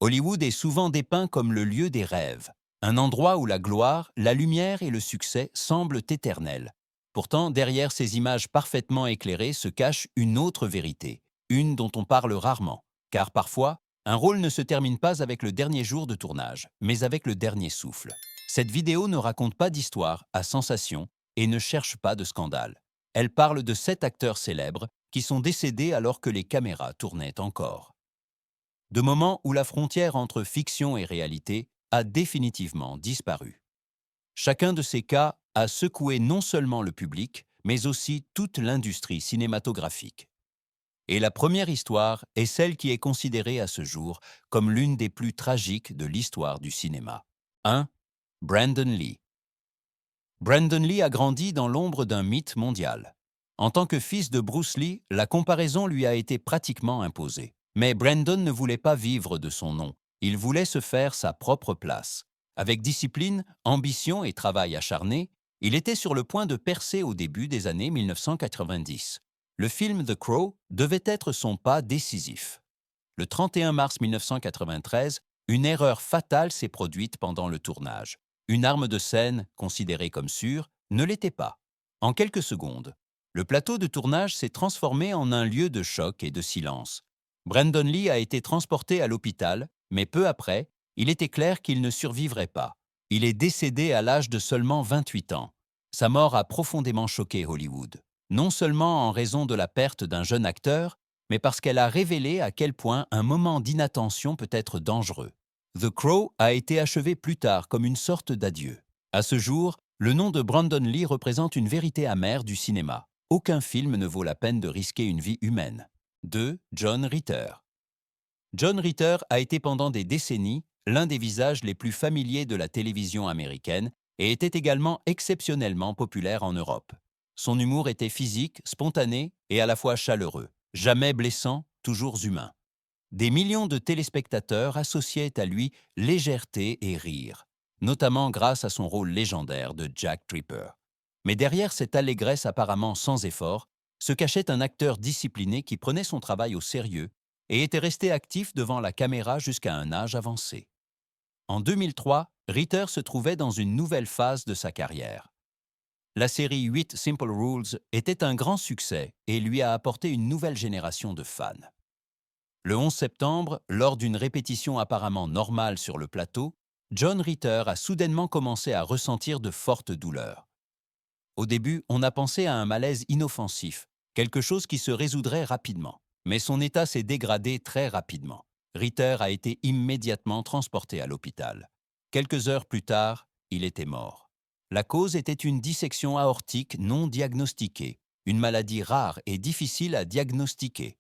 Hollywood est souvent dépeint comme le lieu des rêves, un endroit où la gloire, la lumière et le succès semblent éternels. Pourtant, derrière ces images parfaitement éclairées se cache une autre vérité, une dont on parle rarement, car parfois, un rôle ne se termine pas avec le dernier jour de tournage, mais avec le dernier souffle. Cette vidéo ne raconte pas d'histoire à sensation et ne cherche pas de scandale. Elle parle de 7 acteurs célèbres qui sont décédés alors que les caméras tournaient encore. De moments où la frontière entre fiction et réalité a définitivement disparu. Chacun de ces cas a secoué non seulement le public, mais aussi toute l'industrie cinématographique. Et la première histoire est celle qui est considérée à ce jour comme l'une des plus tragiques de l'histoire du cinéma. 1. Brandon Lee. Brandon Lee a grandi dans l'ombre d'un mythe mondial. En tant que fils de Bruce Lee, la comparaison lui a été pratiquement imposée. Mais Brandon ne voulait pas vivre de son nom, il voulait se faire sa propre place. Avec discipline, ambition et travail acharné, il était sur le point de percer au début des années 1990. Le film The Crow devait être son pas décisif. Le 31 mars 1993, une erreur fatale s'est produite pendant le tournage. Une arme de scène, considérée comme sûre, ne l'était pas. En quelques secondes, le plateau de tournage s'est transformé en un lieu de choc et de silence. Brandon Lee a été transporté à l'hôpital, mais peu après, il était clair qu'il ne survivrait pas. Il est décédé à l'âge de seulement 28 ans. Sa mort a profondément choqué Hollywood, non seulement en raison de la perte d'un jeune acteur, mais parce qu'elle a révélé à quel point un moment d'inattention peut être dangereux. The Crow a été achevé plus tard comme une sorte d'adieu. À ce jour, le nom de Brandon Lee représente une vérité amère du cinéma. Aucun film ne vaut la peine de risquer une vie humaine. 2. John Ritter. John Ritter a été pendant des décennies l'un des visages les plus familiers de la télévision américaine et était également exceptionnellement populaire en Europe. Son humour était physique, spontané et à la fois chaleureux. Jamais blessant, toujours humain. Des millions de téléspectateurs associaient à lui légèreté et rire, notamment grâce à son rôle légendaire de Jack Tripper. Mais derrière cette allégresse apparemment sans effort, se cachait un acteur discipliné qui prenait son travail au sérieux et était resté actif devant la caméra jusqu'à un âge avancé. En 2003, Ritter se trouvait dans une nouvelle phase de sa carrière. La série 8 Simple Rules était un grand succès et lui a apporté une nouvelle génération de fans. Le 11 septembre, lors d'une répétition apparemment normale sur le plateau, John Ritter a soudainement commencé à ressentir de fortes douleurs. Au début, on a pensé à un malaise inoffensif, quelque chose qui se résoudrait rapidement. Mais son état s'est dégradé très rapidement. Ritter a été immédiatement transporté à l'hôpital. Quelques heures plus tard, il était mort. La cause était une dissection aortique non diagnostiquée, une maladie rare et difficile à diagnostiquer.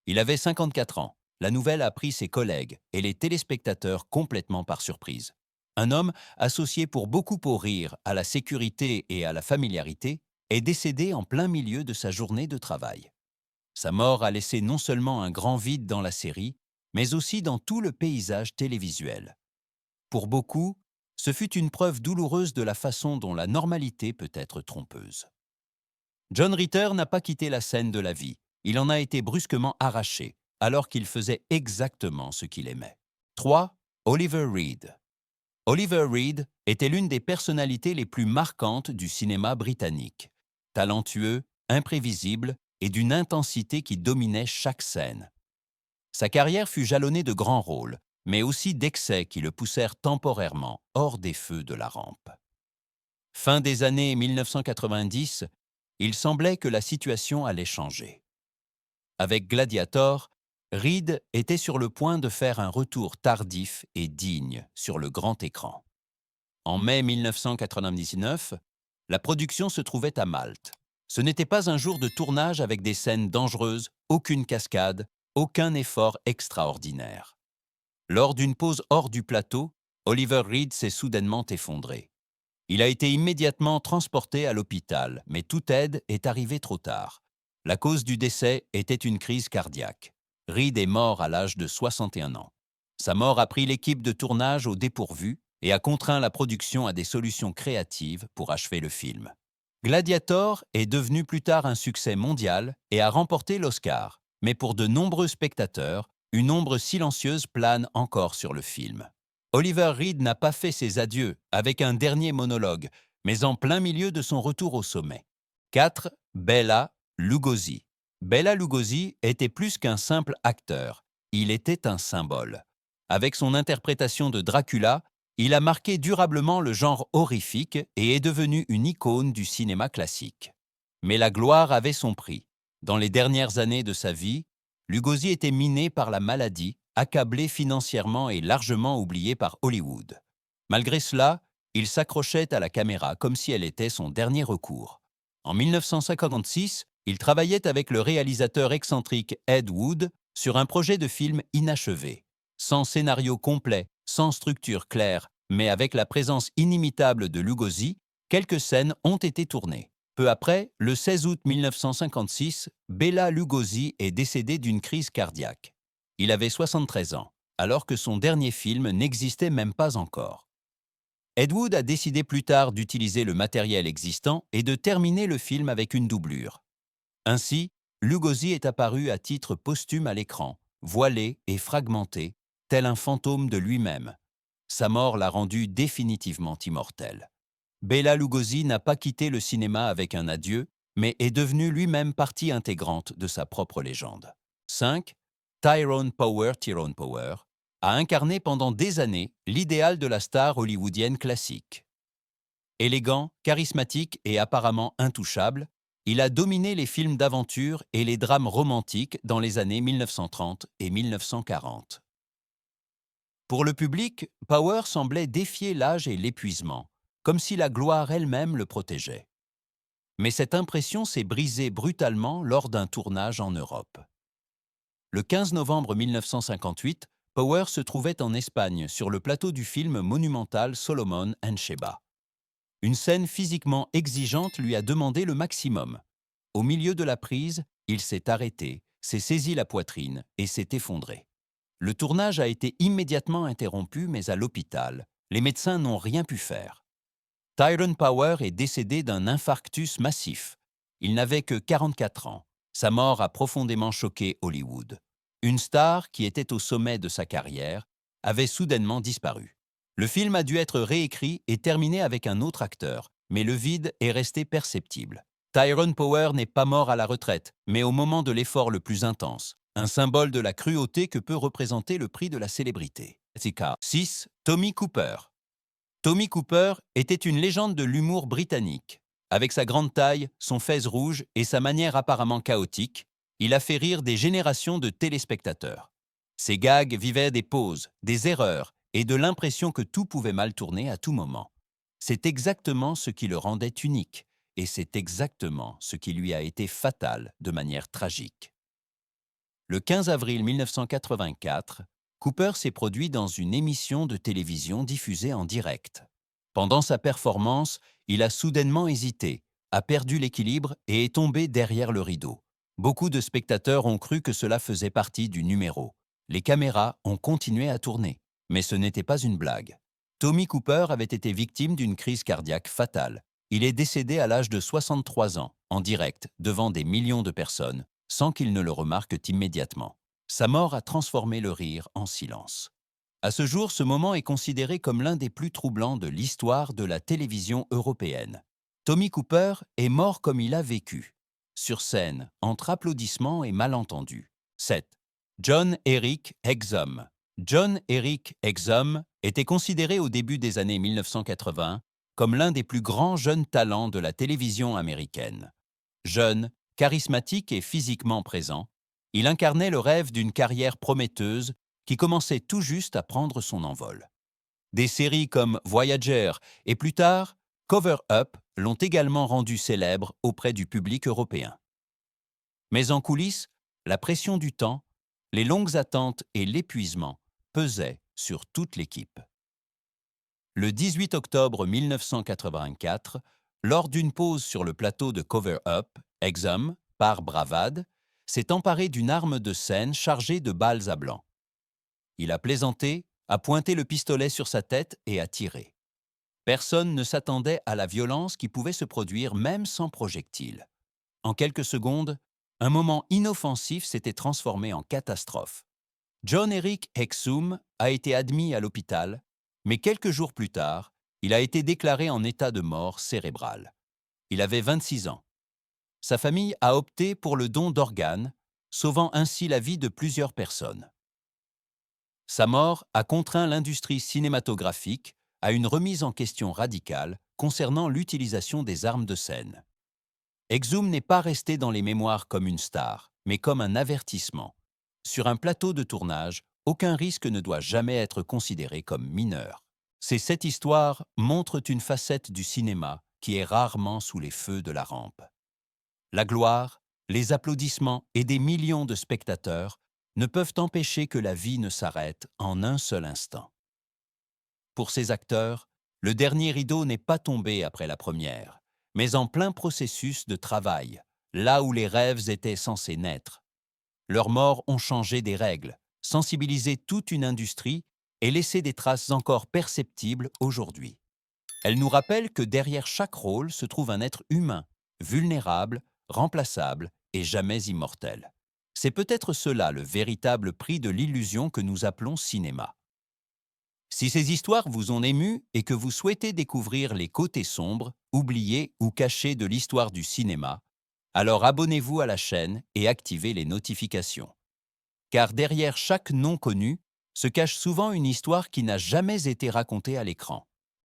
Il avait 54 ans. La nouvelle a pris ses collègues et les téléspectateurs complètement par surprise. Un homme, associé pour beaucoup au rire, à la sécurité et à la familiarité, est décédé en plein milieu de sa journée de travail. Sa mort a laissé non seulement un grand vide dans la série, mais aussi dans tout le paysage télévisuel. Pour beaucoup, ce fut une preuve douloureuse de la façon dont la normalité peut être trompeuse. John Ritter n'a pas quitté la scène de la vie. Il en a été brusquement arraché, alors qu'il faisait exactement ce qu'il aimait. 3. Oliver Reed. Oliver Reed était l'une des personnalités les plus marquantes du cinéma britannique. Talentueux, imprévisible et d'une intensité qui dominait chaque scène. Sa carrière fut jalonnée de grands rôles, mais aussi d'excès qui le poussèrent temporairement hors des feux de la rampe. Fin des années 1990, il semblait que la situation allait changer. Avec Gladiator, Reed était sur le point de faire un retour tardif et digne sur le grand écran. En mai 1999, la production se trouvait à Malte. Ce n'était pas un jour de tournage avec des scènes dangereuses, aucune cascade, aucun effort extraordinaire. Lors d'une pause hors du plateau, Oliver Reed s'est soudainement effondré. Il a été immédiatement transporté à l'hôpital, mais toute aide est arrivée trop tard. La cause du décès était une crise cardiaque. Reed est mort à l'âge de 61 ans. Sa mort a pris l'équipe de tournage au dépourvu et a contraint la production à des solutions créatives pour achever le film. Gladiator est devenu plus tard un succès mondial et a remporté l'Oscar, mais pour de nombreux spectateurs, une ombre silencieuse plane encore sur le film. Oliver Reed n'a pas fait ses adieux avec un dernier monologue, mais en plein milieu de son retour au sommet. 4. Bela Lugosi. Bela Lugosi était plus qu'un simple acteur, il était un symbole. Avec son interprétation de Dracula, il a marqué durablement le genre horrifique et est devenu une icône du cinéma classique. Mais la gloire avait son prix. Dans les dernières années de sa vie, Lugosi était miné par la maladie, accablé financièrement et largement oublié par Hollywood. Malgré cela, il s'accrochait à la caméra comme si elle était son dernier recours. En 1956, il travaillait avec le réalisateur excentrique Ed Wood sur un projet de film inachevé. Sans scénario complet, sans structure claire, mais avec la présence inimitable de Lugosi, quelques scènes ont été tournées. Peu après, le 16 août 1956, Bela Lugosi est décédé d'une crise cardiaque. Il avait 73 ans, alors que son dernier film n'existait même pas encore. Ed Wood a décidé plus tard d'utiliser le matériel existant et de terminer le film avec une doublure. Ainsi, Lugosi est apparu à titre posthume à l'écran, voilé et fragmenté, tel un fantôme de lui-même. Sa mort l'a rendu définitivement immortel. Bela Lugosi n'a pas quitté le cinéma avec un adieu, mais est devenu lui-même partie intégrante de sa propre légende. 5. Tyrone Power a incarné pendant des années l'idéal de la star hollywoodienne classique. Élégant, charismatique et apparemment intouchable, il a dominé les films d'aventure et les drames romantiques dans les années 1930 et 1940. Pour le public, Power semblait défier l'âge et l'épuisement, comme si la gloire elle-même le protégeait. Mais cette impression s'est brisée brutalement lors d'un tournage en Europe. Le 15 novembre 1958, Power se trouvait en Espagne sur le plateau du film monumental Solomon and Sheba. Une scène physiquement exigeante lui a demandé le maximum. Au milieu de la prise, il s'est arrêté, s'est saisi la poitrine et s'est effondré. Le tournage a été immédiatement interrompu, mais à l'hôpital, les médecins n'ont rien pu faire. Tyrone Power est décédé d'un infarctus massif. Il n'avait que 44 ans. Sa mort a profondément choqué Hollywood. Une star qui était au sommet de sa carrière avait soudainement disparu. Le film a dû être réécrit et terminé avec un autre acteur, mais le vide est resté perceptible. Tyrone Power n'est pas mort à la retraite, mais au moment de l'effort le plus intense, un symbole de la cruauté que peut représenter le prix de la célébrité. 6. Tommy Cooper. Tommy Cooper était une légende de l'humour britannique. Avec sa grande taille, son fez rouge et sa manière apparemment chaotique, il a fait rire des générations de téléspectateurs. Ses gags vivaient des pauses, des erreurs et de l'impression que tout pouvait mal tourner à tout moment. C'est exactement ce qui le rendait unique, et c'est exactement ce qui lui a été fatal de manière tragique. Le 15 avril 1984, Cooper s'est produit dans une émission de télévision diffusée en direct. Pendant sa performance, il a soudainement hésité, a perdu l'équilibre et est tombé derrière le rideau. Beaucoup de spectateurs ont cru que cela faisait partie du numéro. Les caméras ont continué à tourner, mais ce n'était pas une blague. Tommy Cooper avait été victime d'une crise cardiaque fatale. Il est décédé à l'âge de 63 ans, en direct, devant des millions de personnes, sans qu'ils ne le remarquent immédiatement. Sa mort a transformé le rire en silence. À ce jour, ce moment est considéré comme l'un des plus troublants de l'histoire de la télévision européenne. Tommy Cooper est mort comme il a vécu, sur scène, entre applaudissements et malentendus. 7. John Eric Hexum. John Eric Hexum était considéré au début des années 1980 comme l'un des plus grands jeunes talents de la télévision américaine. Jeune, charismatique et physiquement présent, il incarnait le rêve d'une carrière prometteuse qui commençait tout juste à prendre son envol. Des séries comme Voyager et plus tard Cover Up l'ont également rendu célèbre auprès du public européen. Mais en coulisses, la pression du temps, les longues attentes et l'épuisement pesaient sur toute l'équipe. Le 18 octobre 1984, lors d'une pause sur le plateau de Cover Up, Hexum, par bravade, s'est emparé d'une arme de scène chargée de balles à blanc. Il a plaisanté, a pointé le pistolet sur sa tête et a tiré. Personne ne s'attendait à la violence qui pouvait se produire même sans projectile. En quelques secondes, un moment inoffensif s'était transformé en catastrophe. John Eric Hexum a été admis à l'hôpital, mais quelques jours plus tard, il a été déclaré en état de mort cérébrale. Il avait 26 ans. Sa famille a opté pour le don d'organes, sauvant ainsi la vie de plusieurs personnes. Sa mort a contraint l'industrie cinématographique à une remise en question radicale concernant l'utilisation des armes de scène. Exum n'est pas resté dans les mémoires comme une star, mais comme un avertissement. Sur un plateau de tournage, aucun risque ne doit jamais être considéré comme mineur. Cette histoire montre une facette du cinéma qui est rarement sous les feux de la rampe. La gloire, les applaudissements et des millions de spectateurs ne peuvent empêcher que la vie ne s'arrête en un seul instant. Pour ces acteurs, le dernier rideau n'est pas tombé après la première, mais en plein processus de travail, là où les rêves étaient censés naître. Leurs morts ont changé des règles, sensibilisé toute une industrie et laissé des traces encore perceptibles aujourd'hui. Elles nous rappellent que derrière chaque rôle se trouve un être humain, vulnérable, remplaçable et jamais immortel. C'est peut-être cela le véritable prix de l'illusion que nous appelons cinéma. Si ces histoires vous ont ému et que vous souhaitez découvrir les côtés sombres, oubliés ou cachés de l'histoire du cinéma, alors abonnez-vous à la chaîne et activez les notifications. Car derrière chaque nom connu se cache souvent une histoire qui n'a jamais été racontée à l'écran.